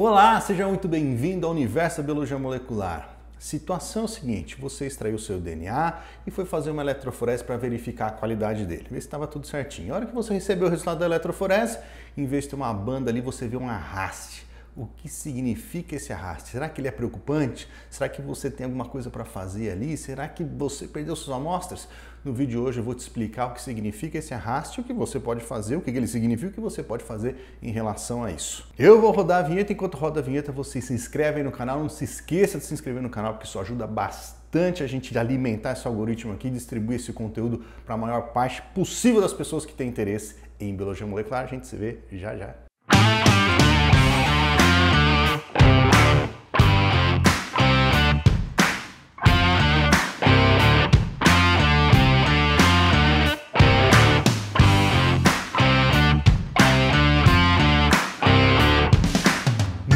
Olá, seja muito bem-vindo ao Universo da Biologia Molecular. Situação é o seguinte, você extraiu o seu DNA e foi fazer uma eletroforese para verificar a qualidade dele, ver se estava tudo certinho. A hora que você recebeu o resultado da eletroforese, em vez de ter uma banda ali, você vê um arraste. O que significa esse arraste? Será que ele é preocupante? Será que você tem alguma coisa para fazer ali? Será que você perdeu suas amostras? No vídeo de hoje eu vou te explicar o que significa esse arraste, o que você pode fazer, o que ele significa e o que você pode fazer em relação a isso. Eu vou rodar a vinheta, enquanto roda a vinheta você se inscreve aí no canal, não se esqueça de se inscrever no canal porque isso ajuda bastante a gente a alimentar esse algoritmo aqui, distribuir esse conteúdo para a maior parte possível das pessoas que têm interesse em biologia molecular. A gente se vê já já.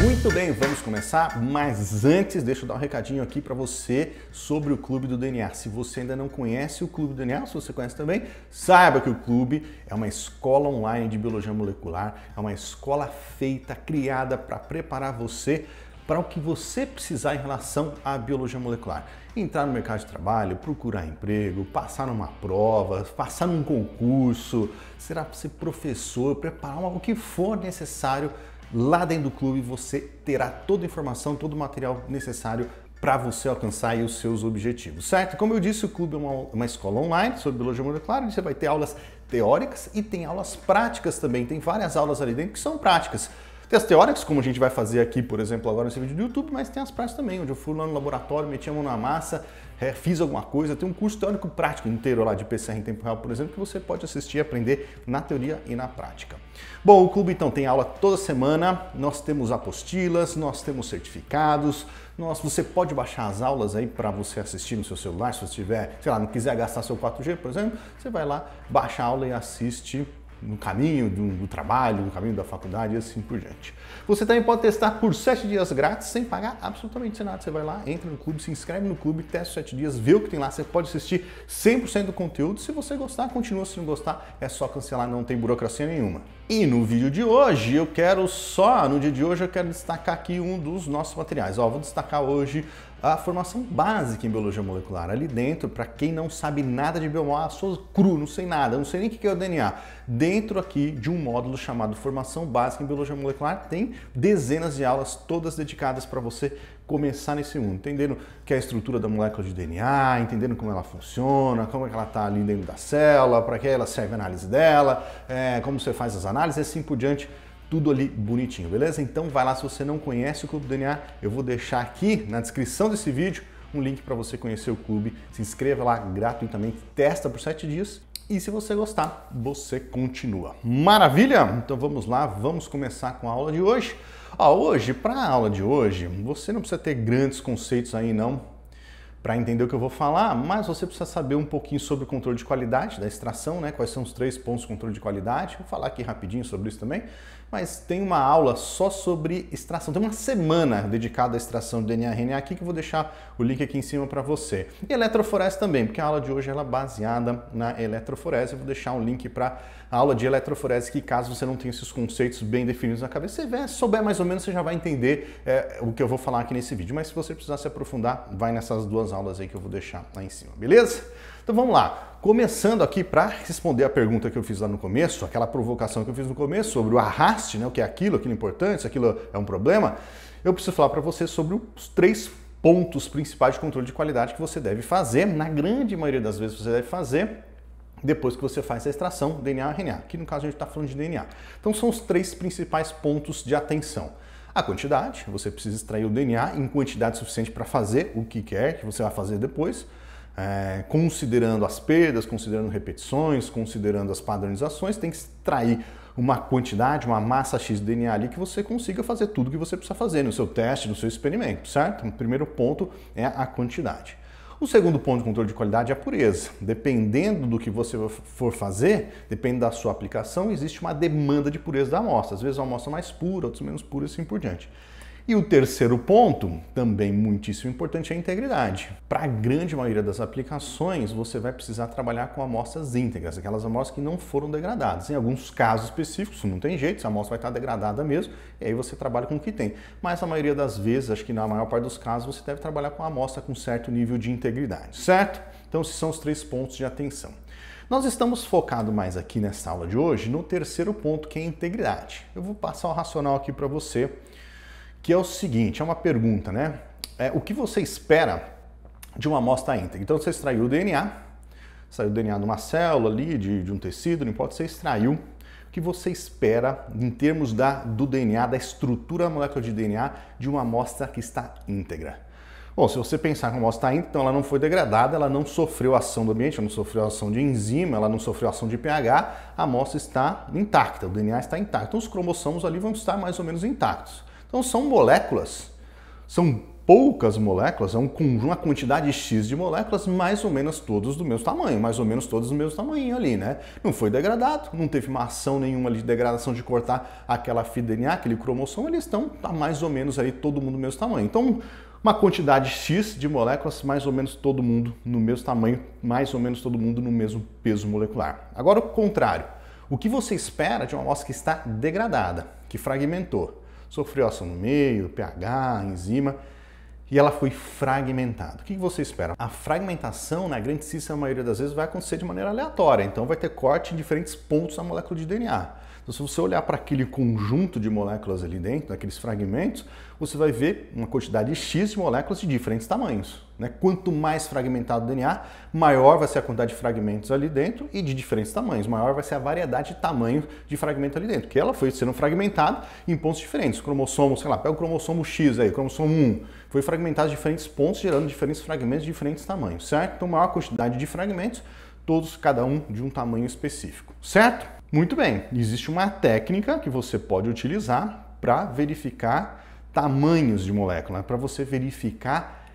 Muito bem, vamos começar, mas antes deixa eu dar um recadinho aqui para você sobre o Clube do DNA. Se você ainda não conhece o Clube do DNA, se você conhece também, saiba que o Clube é uma escola online de biologia molecular, é uma escola feita, criada para preparar você para o que você precisar em relação à biologia molecular. Entrar no mercado de trabalho, procurar emprego, passar numa prova, passar num concurso, será para ser professor, preparar o que for necessário. Lá dentro do clube você terá toda a informação, todo o material necessário para você alcançar aí os seus objetivos, certo? Como eu disse, o clube é uma escola online sobre biologia molecular, você vai ter aulas teóricas e tem aulas práticas também, tem várias aulas ali dentro que são práticas. Tem as teóricas, como a gente vai fazer aqui, por exemplo, agora nesse vídeo do YouTube, mas tem as práticas também, onde eu fui lá no laboratório, meti a mão na massa, fiz alguma coisa, tem um curso teórico prático inteiro lá de PCR em tempo real, por exemplo, que você pode assistir e aprender na teoria e na prática. Bom, o clube então tem aula toda semana, nós temos apostilas, nós temos certificados, você pode baixar as aulas aí para você assistir no seu celular, se você tiver, sei lá, não quiser gastar seu 4G, por exemplo, você vai lá, baixa a aula e assiste no caminho do trabalho, no caminho da faculdade e assim por diante. Você também pode testar por 7 dias grátis, sem pagar absolutamente nada. Você vai lá, entra no clube, se inscreve no clube, testa 7 dias, vê o que tem lá. Você pode assistir 100% do conteúdo. Se você gostar, continua. Se não gostar, é só cancelar, não tem burocracia nenhuma. E no vídeo de hoje, no dia de hoje eu quero destacar aqui um dos nossos materiais. Vou destacar hoje a formação básica em biologia molecular. Ali dentro, para quem não sabe nada de biomol, sou cru, não sei nada, não sei nem o que é o DNA. Dentro aqui de um módulo chamado Formação Básica em Biologia Molecular, tem dezenas de aulas, todas dedicadas para você começar nesse mundo, entendendo que é a estrutura da molécula de DNA, entendendo como ela funciona, como é que ela está ali dentro da célula, para que ela serve a análise dela, como você faz as análises e assim por diante. Tudo ali bonitinho, beleza? Então vai lá, se você não conhece o Clube do DNA, eu vou deixar aqui na descrição desse vídeo um link para você conhecer o clube. Se inscreva lá gratuitamente, testa por 7 dias e se você gostar, você continua. Maravilha? Então vamos lá, vamos começar com a aula de hoje. Hoje, para a aula de hoje, você não precisa ter grandes conceitos aí não, para entender o que eu vou falar, mas você precisa saber um pouquinho sobre o controle de qualidade da extração, né? Quais são os 3 pontos de controle de qualidade. Vou falar aqui rapidinho sobre isso também, mas tem uma aula só sobre extração. Tem uma semana dedicada à extração de DNA e RNA aqui que eu vou deixar o link aqui em cima para você. E eletroforese também, porque a aula de hoje ela é baseada na eletroforese. Eu vou deixar um link para a aula de eletroforese que, caso você não tenha esses conceitos bem definidos na cabeça, você souber mais ou menos, você já vai entender o que eu vou falar aqui nesse vídeo. Mas se você precisar se aprofundar, vai nessas 2 aulas aí que eu vou deixar lá em cima, beleza? Então vamos lá, começando aqui para responder a pergunta que eu fiz lá no começo, aquela provocação que eu fiz no começo sobre o arraste, né? O que é aquilo importante, se aquilo é um problema, eu preciso falar para você sobre os 3 pontos principais de controle de qualidade que você deve fazer, na grande maioria das vezes você deve fazer depois que você faz a extração DNA e RNA, que no caso a gente está falando de DNA. Então são os 3 principais pontos de atenção. A quantidade, você precisa extrair o DNA em quantidade suficiente para fazer o que quer que você vai fazer depois, considerando as perdas, considerando repetições, considerando as padronizações, tem que extrair uma quantidade, uma massa X de DNA ali que você consiga fazer tudo que você precisa fazer no seu teste, no seu experimento, certo? O primeiro ponto é a quantidade. O segundo ponto de controle de qualidade é a pureza. Dependendo do que você for fazer, depende da sua aplicação, existe uma demanda de pureza da amostra. Às vezes uma amostra mais pura, outras menos pura e assim por diante. E o terceiro ponto, também muitíssimo importante, é a integridade. Para a grande maioria das aplicações, você vai precisar trabalhar com amostras íntegras, aquelas amostras que não foram degradadas. Em alguns casos específicos, não tem jeito, a amostra vai estar degradada mesmo, e aí você trabalha com o que tem. Mas a maioria das vezes, acho que na maior parte dos casos, você deve trabalhar com a amostra com certo nível de integridade, certo? Então, esses são os 3 pontos de atenção. Nós estamos focados mais aqui nessa aula de hoje no terceiro ponto, que é a integridade. Eu vou passar o racional aqui para você, que é o seguinte, é uma pergunta, né? O que você espera de uma amostra íntegra? Então você extraiu o DNA, saiu o DNA de uma célula ali, de um tecido, não importa, você extraiu. O que você espera em termos do DNA, da estrutura molecular de DNA de uma amostra que está íntegra? Bom, se você pensar que a amostra está íntegra, então ela não foi degradada, ela não sofreu ação do ambiente, ela não sofreu ação de enzima, ela não sofreu ação de pH, a amostra está intacta, o DNA está intacto. Então os cromossomos ali vão estar mais ou menos intactos. Então são moléculas, são poucas moléculas, é uma quantidade X de moléculas, mais ou menos todas do mesmo tamanho, mais ou menos todas do mesmo tamanho ali, né? Não foi degradado, não teve uma ação nenhuma ali de degradação de cortar aquela fita DNA, aquele cromossomo, eles estão mais ou menos ali todo mundo do mesmo tamanho. Então, uma quantidade X de moléculas, mais ou menos todo mundo no mesmo tamanho, mais ou menos todo mundo no mesmo peso molecular. Agora o contrário, o que você espera de uma amostra que está degradada, que fragmentou? Sofreu ação no meio, pH, enzima, e ela foi fragmentada. O que você espera? A fragmentação, na grandíssima maioria das vezes, vai acontecer de maneira aleatória, então vai ter corte em diferentes pontos da molécula de DNA. Então, se você olhar para aquele conjunto de moléculas ali dentro, daqueles fragmentos, você vai ver uma quantidade X de moléculas de diferentes tamanhos, né? Quanto mais fragmentado o DNA, maior vai ser a quantidade de fragmentos ali dentro e de diferentes tamanhos. Maior vai ser a variedade de tamanho de fragmento ali dentro, porque ela foi sendo fragmentada em pontos diferentes. O cromossomo, sei lá, pega o cromossomo X aí, o cromossomo 1, foi fragmentado em diferentes pontos, gerando diferentes fragmentos de diferentes tamanhos, certo? Então, maior quantidade de fragmentos, todos, cada um de um tamanho específico, certo? Muito bem, existe uma técnica que você pode utilizar para verificar tamanhos de molécula, para você verificar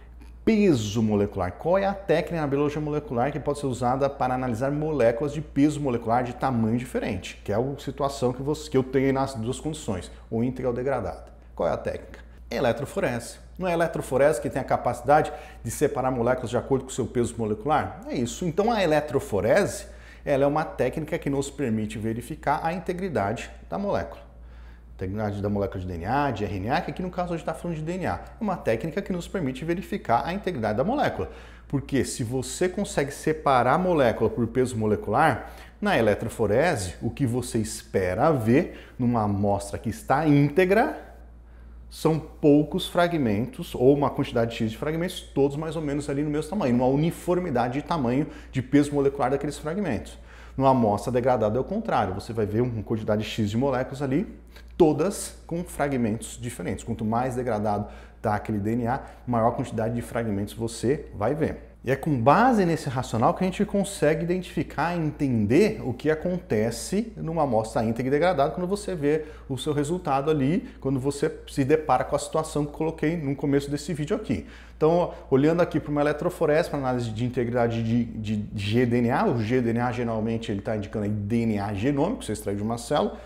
peso molecular. Qual é a técnica na biologia molecular que pode ser usada para analisar moléculas de peso molecular de tamanho diferente, que é a situação que eu tenho nas duas condições, ou íntegra ou degradada. Qual é a técnica? Eletroforese. Não é a eletroforese que tem a capacidade de separar moléculas de acordo com o seu peso molecular? É isso. Então a eletroforese, ela é uma técnica que nos permite verificar a integridade da molécula. Integridade da molécula de DNA, de RNA, que aqui no caso a gente está falando de DNA. É uma técnica que nos permite verificar a integridade da molécula. Porque se você consegue separar a molécula por peso molecular, na eletroforese, o que você espera ver numa amostra que está íntegra são poucos fragmentos, ou uma quantidade X de fragmentos, todos mais ou menos ali no mesmo tamanho, uma uniformidade de tamanho de peso molecular daqueles fragmentos. Numa amostra degradada é o contrário, você vai ver uma quantidade X de moléculas ali, todas com fragmentos diferentes. Quanto mais degradado está aquele DNA, maior quantidade de fragmentos você vai ver. E é com base nesse racional que a gente consegue identificar e entender o que acontece numa amostra íntegra e degradada quando você vê o seu resultado ali, quando você se depara com a situação que coloquei no começo desse vídeo aqui. Então, olhando aqui para uma eletroforese, para análise de integridade de gDNA, o gDNA geralmente ele está indicando aí DNA genômico, você extraiu de uma célula,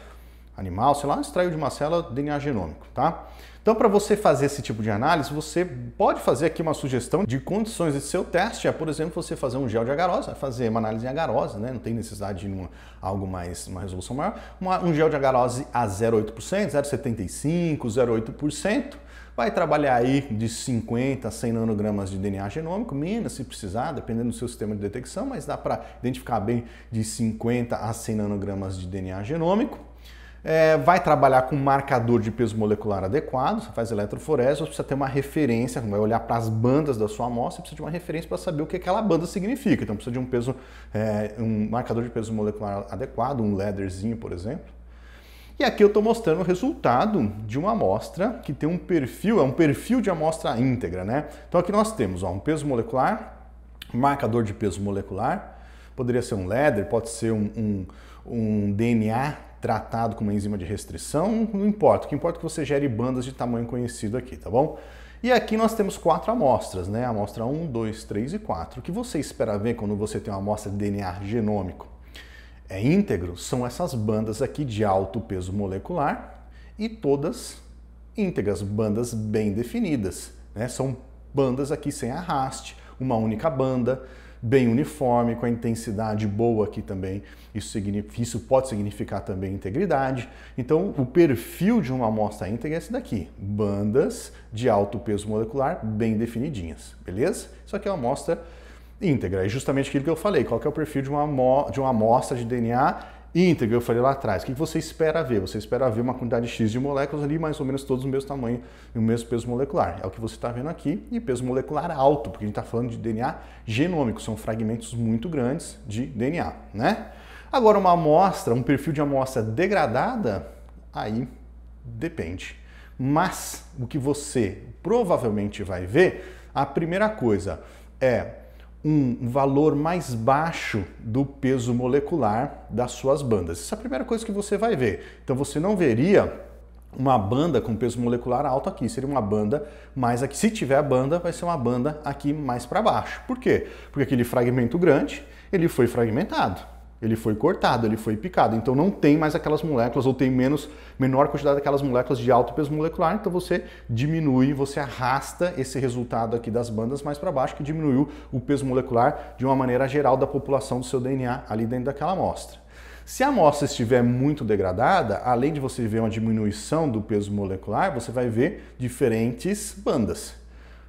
animal, sei lá, extraiu de uma célula DNA genômico, tá? Então, para você fazer esse tipo de análise, você pode fazer aqui uma sugestão de condições de seu teste, por exemplo, você fazer um gel de agarose, vai fazer uma análise em agarose, né? Não tem necessidade de uma resolução maior, um gel de agarose a 0,8%, 0,75%, 0,8%, vai trabalhar aí de 50 a 100 nanogramas de DNA genômico, menos se precisar, dependendo do seu sistema de detecção, mas dá para identificar bem de 50 a 100 nanogramas de DNA genômico. Vai trabalhar com marcador de peso molecular adequado, você faz eletroforese, você precisa ter uma referência, vai olhar para as bandas da sua amostra, precisa de uma referência para saber o que aquela banda significa. Então precisa de um marcador de peso molecular adequado, um ladderzinho, por exemplo. E aqui eu estou mostrando o resultado de uma amostra que tem um perfil, é um perfil de amostra íntegra, né? Então aqui nós temos um peso molecular, marcador de peso molecular, poderia ser um ladder, pode ser um DNA tratado com uma enzima de restrição, não importa. O que importa é que você gere bandas de tamanho conhecido aqui, tá bom? E aqui nós temos 4 amostras, né? Amostra 1, 2, 3 e 4. O que você espera ver quando você tem uma amostra de DNA genômico íntegro são essas bandas aqui de alto peso molecular e todas íntegras, bandas bem definidas, né? São bandas aqui sem arraste, uma única banda, bem uniforme, com a intensidade boa aqui também. Isso pode significar também integridade. Então, o perfil de uma amostra íntegra é esse daqui. Bandas de alto peso molecular bem definidinhas, beleza? Isso aqui é uma amostra íntegra. É justamente aquilo que eu falei. Qual que é o perfil de uma amostra de DNA íntegra? Eu falei lá atrás. O que você espera ver? Você espera ver uma quantidade X de moléculas ali, mais ou menos todos do mesmo tamanho e o mesmo peso molecular. É o que você está vendo aqui. E peso molecular alto, porque a gente está falando de DNA genômico. São fragmentos muito grandes de DNA, né? Agora, uma amostra, um perfil de amostra degradada, aí depende. Mas o que você provavelmente vai ver, a primeira coisa é um valor mais baixo do peso molecular das suas bandas. Essa é a primeira coisa que você vai ver. Então você não veria uma banda com peso molecular alto aqui, seria uma banda mais aqui. Se tiver a banda, vai ser uma banda aqui mais para baixo. Por quê? Porque aquele fragmento grande, ele foi fragmentado. Ele foi cortado, ele foi picado, então não tem mais aquelas moléculas, ou tem menor quantidade daquelas moléculas de alto peso molecular, então você diminui, você arrasta esse resultado aqui das bandas mais para baixo, que diminuiu o peso molecular de uma maneira geral da população do seu DNA ali dentro daquela amostra. Se a amostra estiver muito degradada, além de você ver uma diminuição do peso molecular, você vai ver diferentes bandas.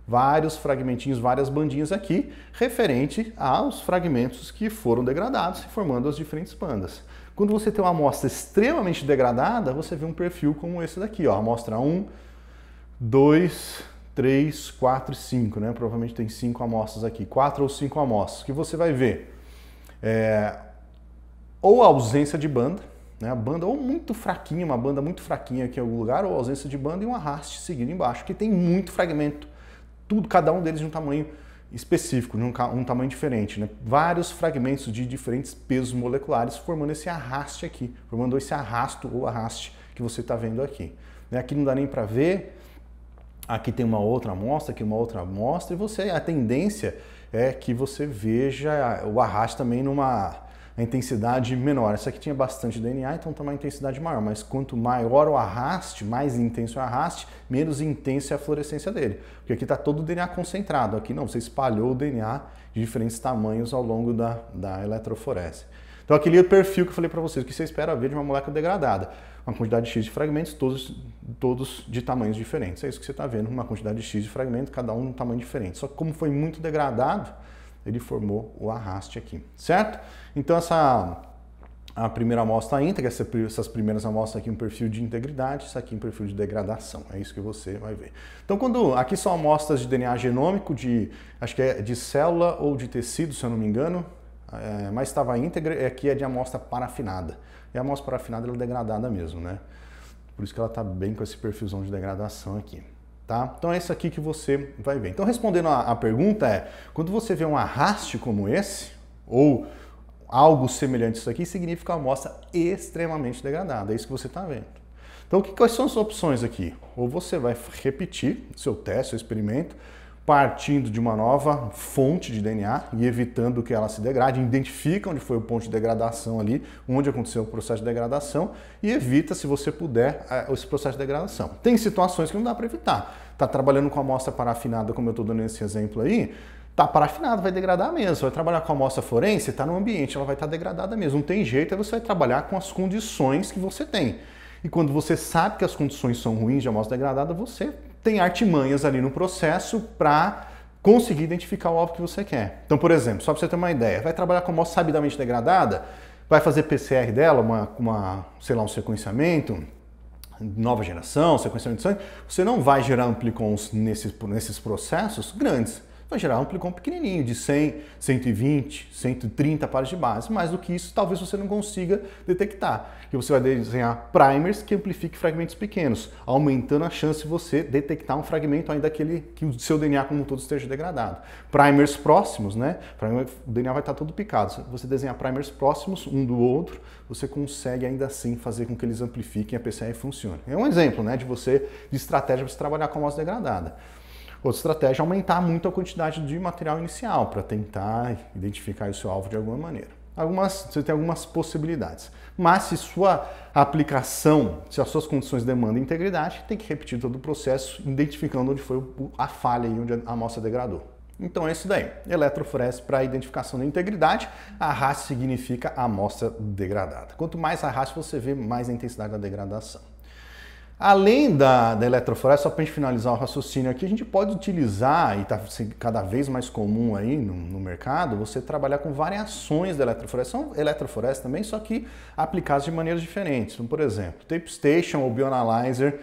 Vários fragmentinhos, várias bandinhas aqui, referente aos fragmentos que foram degradados, formando as diferentes bandas. Quando você tem uma amostra extremamente degradada, você vê um perfil como esse daqui, ó, amostra 1, 2, 3, 4 e 5, né? Provavelmente tem 5 amostras aqui, 4 ou 5 amostras, que você vai ver ou a ausência de banda, né? A banda ou muito fraquinha, uma banda muito fraquinha aqui em algum lugar, ou ausência de banda e um arraste seguido embaixo, que tem muito fragmento. Tudo, cada um deles de um tamanho específico, de um tamanho diferente, né? Vários fragmentos de diferentes pesos moleculares formando esse arraste aqui, formando esse arrasto ou arraste que você está vendo aqui. Né? Aqui não dá nem para ver, aqui tem uma outra amostra, aqui uma outra amostra, e a tendência é que você veja o arraste também numa intensidade menor. Essa aqui tinha bastante DNA, então tem uma intensidade maior, mas quanto maior o arraste, mais intenso o arraste, menos intensa é a fluorescência dele. Porque aqui está todo o DNA concentrado, aqui não, você espalhou o DNA de diferentes tamanhos ao longo da eletroforese. Então aquele perfil que eu falei para vocês, que você espera ver de uma molécula degradada. Uma quantidade X de fragmentos, todos de tamanhos diferentes. É isso que você está vendo, uma quantidade X de fragmentos, cada um de um tamanho diferente. Só que como foi muito degradado, ele formou o arraste aqui, certo? Então a primeira amostra íntegra, essas primeiras amostras aqui um perfil de integridade, isso aqui um perfil de degradação, é isso que você vai ver. Então aqui são amostras de DNA genômico, acho que é de célula ou de tecido, se eu não me engano, mas estava íntegra, e aqui é de amostra parafinada. E a amostra parafinada ela é degradada mesmo, né? Por isso que ela está bem com esse perfilzão de degradação aqui. Tá? Então é isso aqui que você vai ver. Então respondendo a pergunta quando você vê um arraste como esse, ou algo semelhante a isso aqui, significa uma amostra extremamente degradada, é isso que você está vendo. Então quais são as opções aqui? Ou você vai repetir o seu teste, seu experimento, partindo de uma nova fonte de DNA e evitando que ela se degrade, identifica onde foi o ponto de degradação ali, onde aconteceu o processo de degradação e evita, se você puder, esse processo de degradação. Tem situações que não dá para evitar. Está trabalhando com a amostra parafinada, como eu estou dando esse exemplo aí, está parafinada, vai degradar mesmo. Vai trabalhar com a amostra forense, está no ambiente, ela vai estar degradada mesmo. Não tem jeito, aí você vai trabalhar com as condições que você tem. E quando você sabe que as condições são ruins de amostra degradada, você tem artimanhas ali no processo para conseguir identificar o alvo que você quer. Então, por exemplo, só para você ter uma ideia, vai trabalhar com amostra sabidamente degradada, vai fazer PCR dela, sei lá, um sequenciamento, nova geração, sequenciamento de sangue, você não vai gerar amplicons nesses processos grandes. Vai gerar um amplicon pequenininho, de 100, 120, 130 pares de base. Mais do que isso, talvez você não consiga detectar. E você vai desenhar primers que amplifiquem fragmentos pequenos, aumentando a chance de você detectar um fragmento ainda que o seu DNA como um todo esteja degradado. Primers próximos, né? O DNA vai estar todo picado. Se você desenhar primers próximos um do outro, você consegue ainda assim fazer com que eles amplifiquem e a PCR funcione. É um exemplo, né, de estratégia para você trabalhar com amostra degradada. Outra estratégia é aumentar muito a quantidade de material inicial para tentar identificar o seu alvo de alguma maneira. você tem algumas possibilidades. Mas se sua aplicação, se as suas condições demandam integridade, tem que repetir todo o processo, identificando onde foi a falha e onde a amostra degradou. Então é isso daí, eletroforese para identificação da integridade, arraste significa amostra degradada. Quanto mais arraste você vê, mais a intensidade da degradação. Além da eletroforese, só para a gente finalizar o raciocínio aqui, a gente pode utilizar, e está cada vez mais comum aí no mercado, você trabalhar com variações da eletroforese. São eletroforese também, só que aplicadas de maneiras diferentes. Então, por exemplo, Tape Station ou Bioanalyzer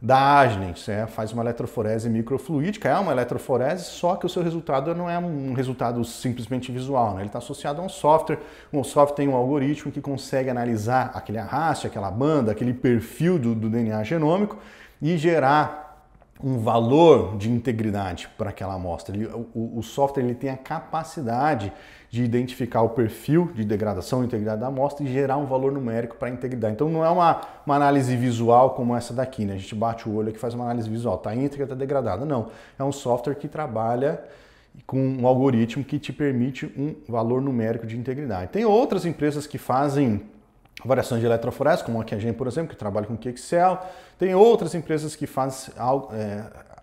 da Agilent, faz uma eletroforese microfluídica, é uma eletroforese, só que o seu resultado não é um resultado simplesmente visual, né? Ele está associado a um software tem um algoritmo que consegue analisar aquele arraste, aquela banda, aquele perfil do DNA genômico e gerar um valor de integridade para aquela amostra. O software ele tem a capacidade de identificar o perfil de degradação e integridade da amostra e gerar um valor numérico para a integridade. Então não é uma análise visual como essa daqui, né? A gente bate o olho aqui e faz uma análise visual, está íntegra, está degradada. Não, é um software que trabalha com um algoritmo que te permite um valor numérico de integridade. Tem outras empresas que fazem variações de eletroforese, como a QGen, por exemplo, que trabalha com QXCell. Tem outras empresas que fazem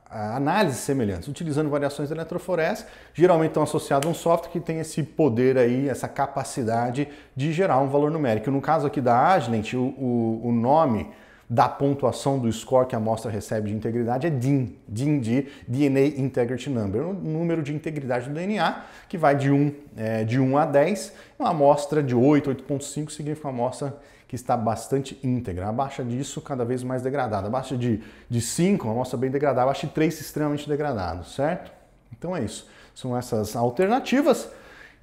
análises semelhantes, utilizando variações de eletroforese, geralmente estão associadas a um software que tem esse poder aí, essa capacidade de gerar um valor numérico. No caso aqui da Agilent, o nome da pontuação do score que a amostra recebe de integridade é DIN de DNA Integrity Number, o número de integridade do DNA, que vai de 1 a 10, uma amostra de 8, 8.5 significa uma amostra que está bastante íntegra, abaixo disso cada vez mais degradada, abaixo de 5, uma amostra bem degradada, abaixo de 3 extremamente degradado, certo? Então é isso, são essas alternativas.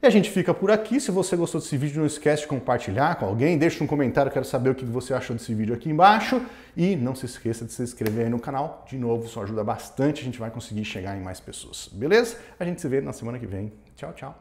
E a gente fica por aqui. Se você gostou desse vídeo, não esquece de compartilhar com alguém. Deixa um comentário, quero saber o que você achou desse vídeo aqui embaixo. E não se esqueça de se inscrever aí no canal. De novo, isso ajuda bastante, a gente vai conseguir chegar em mais pessoas. Beleza? A gente se vê na semana que vem. Tchau, tchau.